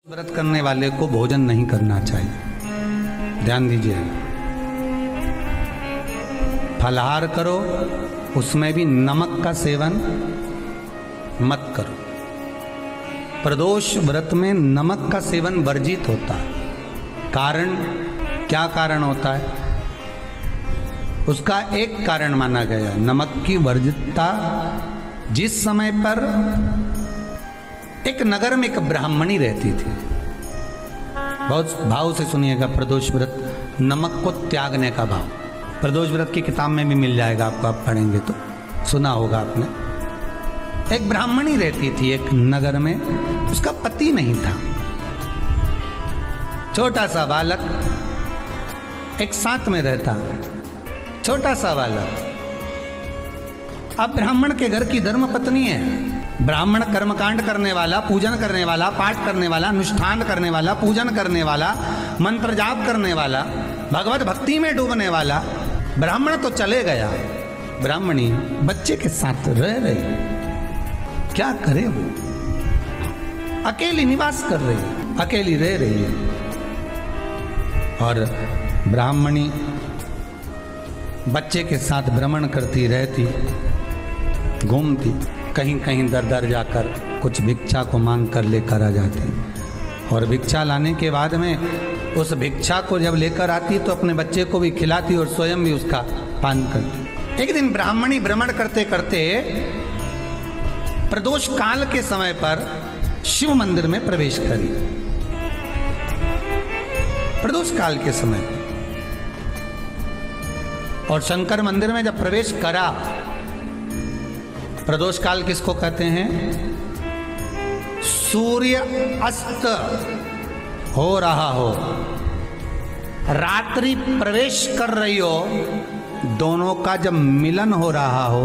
व्रत करने वाले को भोजन नहीं करना चाहिए, ध्यान दीजिए। फलाहार करो, उसमें भी नमक का सेवन मत करो। प्रदोष व्रत में नमक का सेवन वर्जित होता है। कारण क्या कारण होता है? उसका एक कारण माना गया नमक की वर्जितता। जिस समय पर एक नगर में एक ब्राह्मणी रहती थी, बहुत भाव से सुनिएगा, प्रदोष व्रत नमक को त्यागने का भाव। प्रदोष व्रत की किताब में भी मिल जाएगा आपको, आप पढ़ेंगे तो सुना होगा आपने। एक ब्राह्मणी रहती थी एक नगर में, उसका पति नहीं था। छोटा सा बालक एक साथ में रहता, छोटा सा बालक। अब ब्राह्मण के घर की धर्म पत्नी है। ब्राह्मण कर्मकांड करने वाला, पूजन करने वाला, पाठ करने वाला, अनुष्ठान करने वाला, पूजन करने वाला, मंत्र जाप करने वाला, भगवत भक्ति में डूबने वाला। ब्राह्मण तो चले गया, ब्राह्मणी बच्चे के साथ रह रही। क्या करे वो? अकेली निवास कर रही, अकेली रह रही है। और ब्राह्मणी बच्चे के साथ भ्रमण करती रहती, घूमती, कहीं कहीं दर दर जाकर कुछ भिक्षा को मांग कर लेकर आ जाती। और भिक्षा लाने के बाद में उस भिक्षा को जब लेकर आती तो अपने बच्चे को भी खिलाती और स्वयं भी उसका पान करती। एक दिन ब्राह्मणी भ्रमण करते करते प्रदोष काल के समय पर शिव मंदिर में प्रवेश करी। प्रदोष काल के समय और शंकर मंदिर में जब प्रवेश करा, प्रदोष काल किसको कहते हैं? सूर्य अस्त हो रहा हो, रात्रि प्रवेश कर रही हो, दोनों का जब मिलन हो रहा हो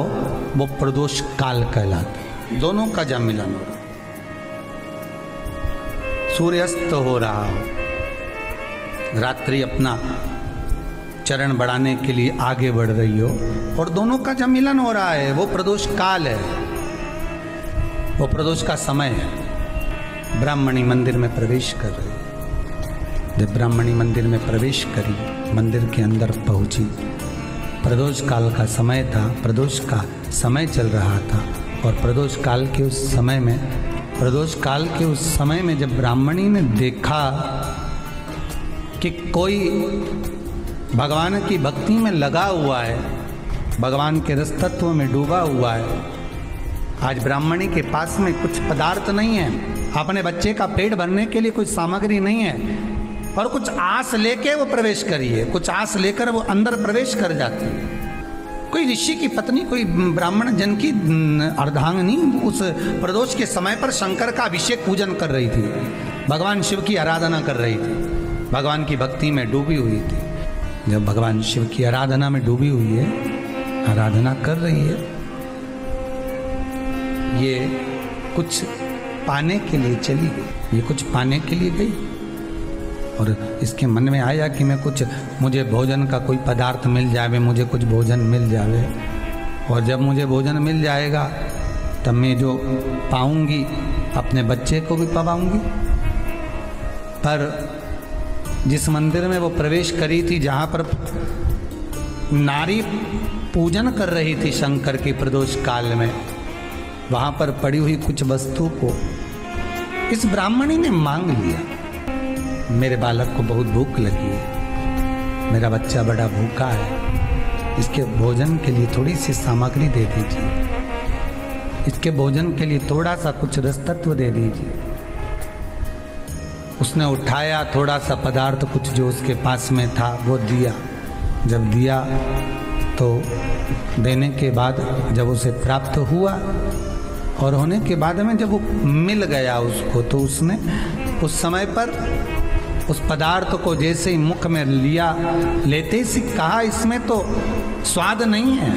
वो प्रदोष काल कहलाता। दोनों का जब मिलन हो रहा, सूर्यास्त हो रहा हो, रात्रि अपना चरण बढ़ाने के लिए आगे बढ़ रही हो और दोनों का जब मिलन हो रहा है, वो प्रदोष काल है, वो प्रदोष का समय है। ब्राह्मणी मंदिर में प्रवेश कर रही। जब ब्राह्मणी मंदिर में प्रवेश करी, मंदिर के अंदर पहुंची, प्रदोष काल का समय था, प्रदोष का समय चल रहा था। और प्रदोष काल के उस समय में, प्रदोष काल के उस समय में जब ब्राह्मणी ने देखा कि कोई भगवान की भक्ति में लगा हुआ है, भगवान के रस तत्व में डूबा हुआ है। आज ब्राह्मणी के पास में कुछ पदार्थ नहीं है, अपने बच्चे का पेट भरने के लिए कोई सामग्री नहीं है, और कुछ आस लेके वो प्रवेश करी है, कुछ आस लेकर वो अंदर प्रवेश कर जाती है। कोई ऋषि की पत्नी, कोई ब्राह्मण जन की अर्धांगिनी उस प्रदोष के समय पर शंकर का अभिषेक पूजन कर रही थी, भगवान शिव की आराधना कर रही थी, भगवान की भक्ति में डूबी हुई थी। जब भगवान शिव की आराधना में डूबी हुई है, आराधना कर रही है, ये कुछ पाने के लिए चली गई, ये कुछ पाने के लिए गई और इसके मन में आया कि मैं कुछ, मुझे भोजन का कोई पदार्थ मिल जावे, मुझे कुछ भोजन मिल जावे, और जब मुझे भोजन मिल जाएगा तब मैं जो पाऊंगी अपने बच्चे को भी पाऊंगी। पर जिस मंदिर में वो प्रवेश करी थी, जहाँ पर नारी पूजन कर रही थी शंकर की प्रदोष काल में, वहाँ पर पड़ी हुई कुछ वस्तु को इस ब्राह्मणी ने मांग लिया। मेरे बालक को बहुत भूख लगी है, मेरा बच्चा बड़ा भूखा है, इसके भोजन के लिए थोड़ी सी सामग्री दे दीजिए, इसके भोजन के लिए थोड़ा सा कुछ रस तत्व दे दीजिए। उसने उठाया थोड़ा सा पदार्थ, कुछ जो उसके पास में था वो दिया। जब दिया तो देने के बाद जब उसे प्राप्त हुआ और होने के बाद में जब वो मिल गया उसको, तो उसने उस समय पर उस पदार्थ को जैसे ही मुख में लिया, लेते ही कहा, इसमें तो स्वाद नहीं है,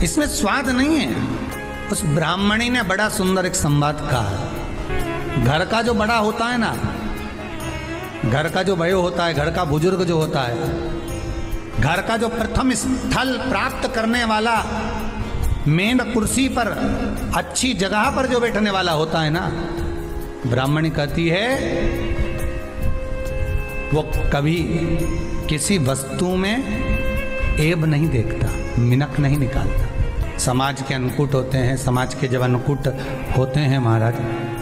इसमें स्वाद नहीं है। उस ब्राह्मणी ने बड़ा सुंदर एक संवाद कहा। घर का जो बड़ा होता है ना, घर का जो बड़े होता है, घर का बुजुर्ग जो होता है, घर का जो प्रथम स्थल प्राप्त करने वाला, मेन कुर्सी पर, अच्छी जगह पर जो बैठने वाला होता है ना, ब्राह्मणी कहती है वो कभी किसी वस्तु में ऐब नहीं देखता, मिनक नहीं निकालता। समाज के अन्नकूट होते हैं, समाज के जब अन्नकूट होते हैं महाराज,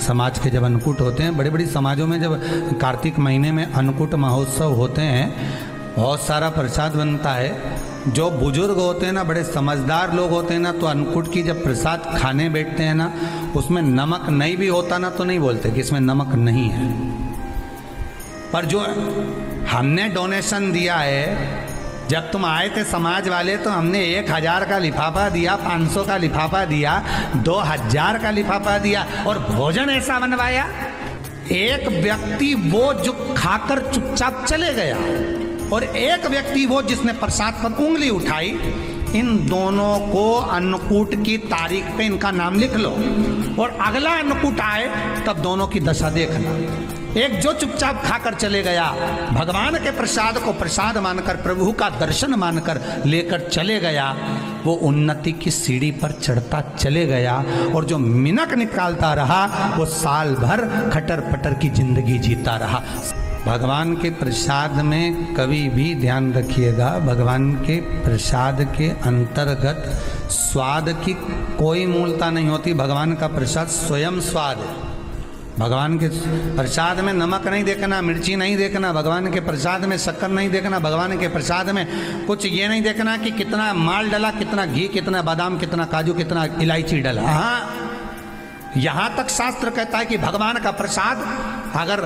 समाज के जब अन्नकूट होते हैं, बड़े बड़ी समाजों में जब कार्तिक महीने में अन्नकूट महोत्सव होते हैं, बहुत सारा प्रसाद बनता है। जो बुजुर्ग होते हैं ना, बड़े समझदार लोग होते हैं ना, तो अन्नकूट की जब प्रसाद खाने बैठते हैं ना, उसमें नमक नहीं भी होता ना तो नहीं बोलते कि इसमें नमक नहीं है। पर जो हमने डोनेशन दिया है, जब तुम आए थे समाज वाले तो हमने 1000 का लिफाफा दिया, 500 का लिफाफा दिया, 2000 का लिफाफा दिया और भोजन ऐसा बनवाया। एक व्यक्ति वो जो खाकर चुपचाप चले गया और एक व्यक्ति वो जिसने प्रसाद पर उंगली उठाई। इन दोनों को अन्नकूट की तारीख पे इनका नाम लिख लो और अगला अन्नकूट आए तब दोनों की दशा देखना। एक जो चुपचाप खाकर चले गया, भगवान के प्रसाद को प्रसाद मानकर, प्रभु का दर्शन मानकर लेकर चले गया, वो उन्नति की सीढ़ी पर चढ़ता चले गया। और जो मिनक निकालता रहा वो साल भर खटर पटर की जिंदगी जीता रहा। भगवान के प्रसाद में कभी भी ध्यान रखिएगा, भगवान के प्रसाद के अंतर्गत स्वाद की कोई मूलता नहीं होती। भगवान का प्रसाद स्वयं स्वाद है। भगवान के प्रसाद में नमक नहीं देखना, मिर्ची नहीं देखना, भगवान के प्रसाद में शक्कर नहीं देखना, भगवान के प्रसाद में कुछ ये नहीं देखना कि कितना माल डला, कितना घी, कितना बादाम, कितना काजू, कितना इलायची डला। हाँ, यहाँ तक शास्त्र कहता है कि भगवान का प्रसाद अगर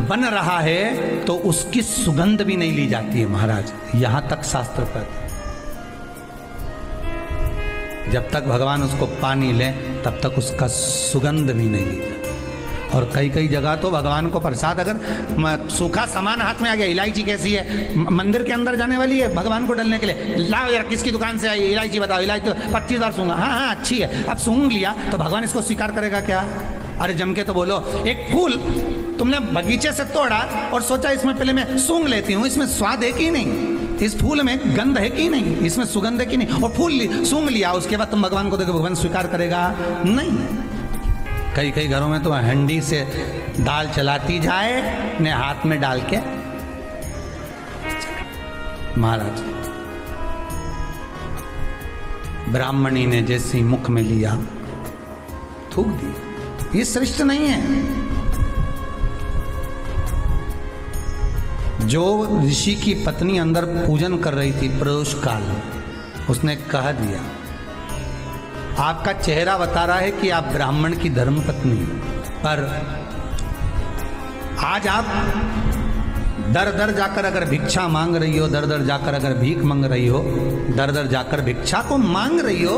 बन रहा है तो उसकी सुगंध भी नहीं ली जाती है महाराज। यहाँ तक शास्त्र कहता है। जब तक भगवान उसको पानी ले तब तक उसका सुगंध भी नहीं ली जाती। और कई कई जगह तो भगवान को प्रसाद अगर सूखा सामान हाथ में आ गया, इलायची कैसी है, मंदिर के अंदर जाने वाली है भगवान को डालने के लिए, लाओ यार किसकी दुकान से आई इलायची बताओ, इलायची तो 25 बार सूंघा, हाँ हाँ अच्छी है, अब सूंघ लिया तो भगवान इसको स्वीकार करेगा क्या? अरे जम के तो बोलो। एक फूल तुमने बगीचे से तोड़ा और सोचा इसमें पहले मैं सूंघ लेती हूँ, इसमें स्वाद है कि नहीं, इस फूल में गंध है कि नहीं, इसमें सुगंध है कि नहीं, और फूल सूंघ लिया, उसके बाद तुम भगवान को देखो, भगवान स्वीकार करेगा नहीं। कई कई घरों में तो हंडी से दाल चलाती जाए ने हाथ में डाल के महाराज। ब्राह्मणी ने जैसी मुख में लिया थूक दिया। ये श्रेष्ठ नहीं है। जो ऋषि की पत्नी अंदर पूजन कर रही थी प्रदोष काल में, उसने कह दिया आपका चेहरा बता रहा है कि आप ब्राह्मण की धर्म पत्नी, पर आज आप दर दर जाकर अगर भिक्षा मांग रही हो, दर दर जाकर अगर भीख मांग रही हो, दर दर जाकर भिक्षा को मांग रही हो,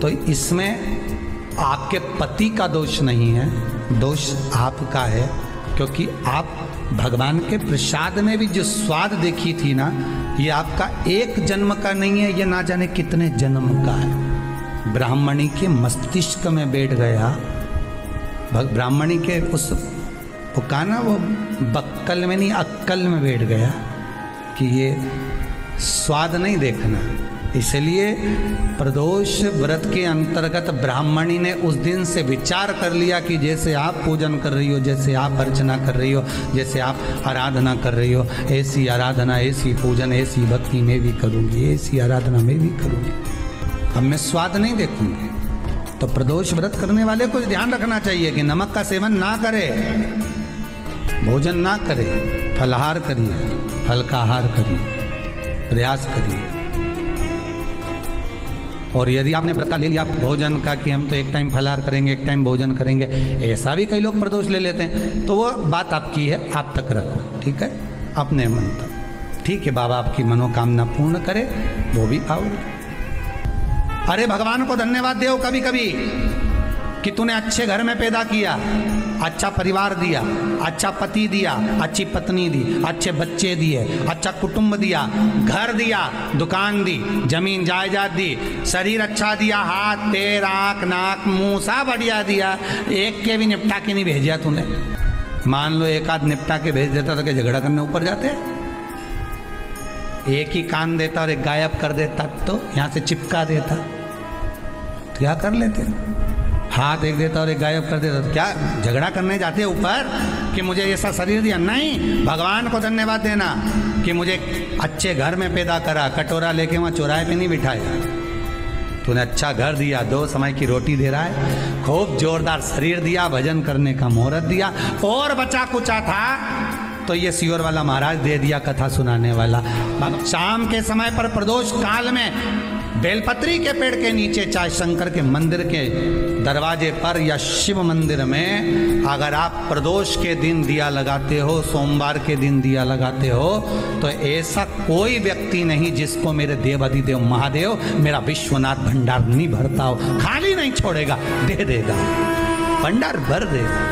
तो इसमें आपके पति का दोष नहीं है, दोष आपका है। क्योंकि आप भगवान के प्रसाद में भी जो स्वाद देखी थी ना, ये आपका एक जन्म का नहीं है, ये ना जाने कितने जन्म का है। ब्राह्मणी के मस्तिष्क में बैठ गया, ब्राह्मणी के उस पुकाना वो बक्कल में नहीं अक्कल में बैठ गया कि ये स्वाद नहीं देखना। इसलिए प्रदोष व्रत के अंतर्गत ब्राह्मणी ने उस दिन से विचार कर लिया कि जैसे आप पूजन कर रही हो, जैसे आप अर्चना कर रही हो, जैसे आप आराधना कर रही हो, ऐसी आराधना, ऐसी पूजन, ऐसी भक्ति में भी करूँगी, ऐसी आराधना में भी करूँगी। अब मैं स्वाद नहीं देखूंगी। तो प्रदोष व्रत करने वाले को ध्यान रखना चाहिए कि नमक का सेवन ना करे, भोजन ना करे, फलाहार करिए, हल्का आहार करिए, प्रयास करिए। और यदि आपने व्रत ले लिया भोजन का कि हम तो एक टाइम फलाहार करेंगे, एक टाइम भोजन करेंगे, ऐसा भी कई लोग प्रदोष ले लेते हैं, तो वो बात आपकी है, आप तक रखो, ठीक है, अपने मन तक। ठीक है, बाबा आपकी मनोकामना पूर्ण करे, वो भी आओ। अरे भगवान को धन्यवाद दो कभी कभी कि तूने अच्छे घर में पैदा किया, अच्छा परिवार दिया, अच्छा पति दिया, अच्छी पत्नी दी, अच्छे बच्चे दिए, अच्छा कुटुंब दिया, घर दिया, दुकान दी, जमीन जायदाद दी, शरीर अच्छा दिया, हाथ पैर आँख नाक मुंह सब बढ़िया दिया, एक के भी निपटा के नहीं भेजा तूने। मान लो एक आध निपटा के भेज देता तो क्या झगड़ा करने ऊपर जाते? एक ही कान देता और एक गायब कर देता तो यहाँ से चिपका देता, क्या कर लेते? हाथ एक देता और एक गायब कर देता। क्या झगड़ा करने जाते ऊपर कि मुझे ऐसा शरीर दिया? नहीं, भगवान को धन्यवाद देना कि मुझे अच्छे घर में पैदा करा, कटोरा लेके वहाँ चौराहे पे नहीं बिठाया। तूने अच्छा घर दिया, 2 समय की रोटी दे रहा है, खूब जोरदार शरीर दिया, भजन करने का मुहूर्त दिया, और बचा कुचा था तो ये सियोर वाला महाराज दे दिया, कथा सुनाने वाला। शाम के समय पर प्रदोष काल में बेलपत्री के पेड़ के नीचे, चाहे शंकर के मंदिर के दरवाजे पर या शिव मंदिर में, अगर आप प्रदोष के दिन दिया लगाते हो, सोमवार के दिन दिया लगाते हो, तो ऐसा कोई व्यक्ति नहीं जिसको मेरे देव अधिदेव महादेव मेरा विश्वनाथ भंडार नहीं भरता हो। खाली नहीं छोड़ेगा, दे देगा, भंडार भर देगा,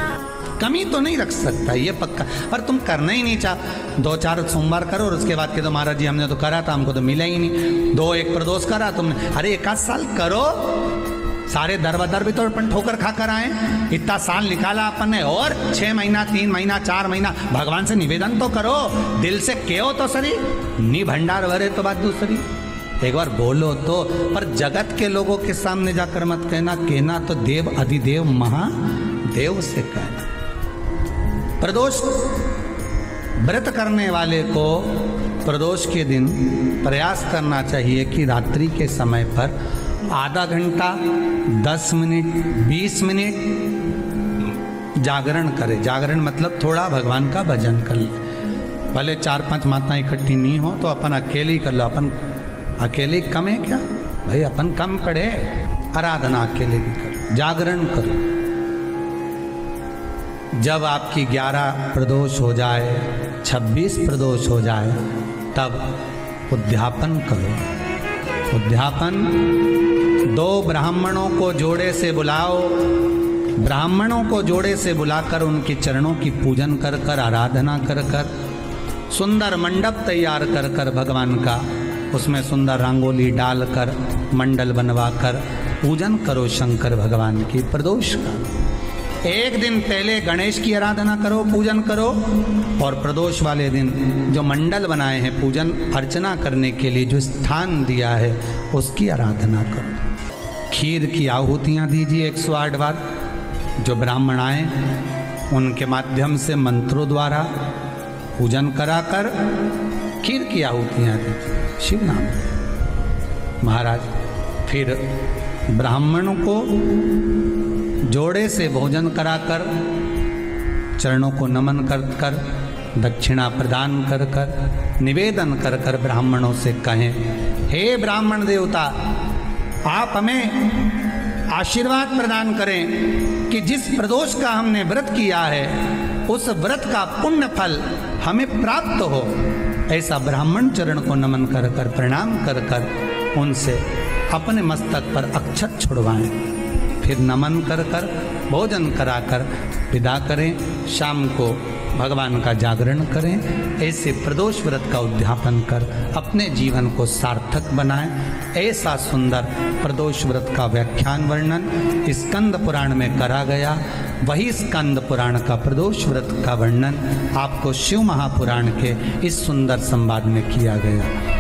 कमी तो नहीं रख सकता, ये पक्का। पर तुम करना ही नहीं चाह। 2-4 सोमवार करो और उसके बाद के तो महाराज जी हमने तो करा था, हमको तो मिला ही नहीं। 2-1 प्रदोष करा तुमने, अरे 1 साल करो, सारे दर भी तो अपन ठोकर खा कर आए, इतना साल निकाला अपन ने, और 6 महीना 3 महीना 4 महीना भगवान से निवेदन तो करो, दिल से कहो तो सही, नी भंडार भरे तो बात दूसरी, एक बार बोलो तो। पर जगत के लोगों के सामने जाकर मत कहना, कहना तो देव अधिदेव महादेव से कहना। प्रदोष व्रत करने वाले को प्रदोष के दिन प्रयास करना चाहिए कि रात्रि के समय पर आधा घंटा, 10 मिनट, 20 मिनट जागरण करे। जागरण मतलब थोड़ा भगवान का भजन कर ले। भले 4-5 माताएं इकट्ठी नहीं हो तो अपन अकेले ही कर लो। अपन अकेले कम है क्या भाई? अपन कम पड़े, आराधना अकेले भी करो, जागरण करो। जब आपकी 11 प्रदोष हो जाए, 26 प्रदोष हो जाए, तब उद्यापन करो। उद्यापन 2 ब्राह्मणों को जोड़े से बुलाओ, ब्राह्मणों को जोड़े से बुलाकर उनके चरणों की पूजन कर कर, आराधना कर कर, सुंदर मंडप तैयार कर कर भगवान का, उसमें सुंदर रंगोली डालकर, मंडल बनवाकर पूजन करो शंकर भगवान की प्रदोष का। एक दिन पहले गणेश की आराधना करो, पूजन करो, और प्रदोष वाले दिन जो मंडल बनाए हैं पूजन अर्चना करने के लिए, जो स्थान दिया है उसकी आराधना करो। खीर की आहुतियाँ दीजिए 108 बार। जो ब्राह्मण आए उनके माध्यम से मंत्रों द्वारा पूजन कराकर खीर की आहुतियाँ दीजिए, शिव नाम महाराज। फिर ब्राह्मणों को जोड़े से भोजन कराकर, चरणों को नमन कर कर, दक्षिणा प्रदान कर कर, निवेदन कर कर ब्राह्मणों से कहें, हे ब्राह्मण देवता, आप हमें आशीर्वाद प्रदान करें कि जिस प्रदोष का हमने व्रत किया है उस व्रत का पुण्य फल हमें प्राप्त हो। ऐसा ब्राह्मण चरण को नमन कर कर, प्रणाम कर कर उनसे अपने मस्तक पर अक्षत छुड़वाएं। फिर नमन कर कर, भोजन कराकर विदा करें। शाम को भगवान का जागरण करें। ऐसे प्रदोष व्रत का उद्यापन कर अपने जीवन को सार्थक बनाएं। ऐसा सुंदर प्रदोष व्रत का व्याख्यान वर्णन स्कंद पुराण में करा गया। वही स्कंद पुराण का प्रदोष व्रत का वर्णन आपको शिव महापुराण के इस सुंदर संवाद में किया गया।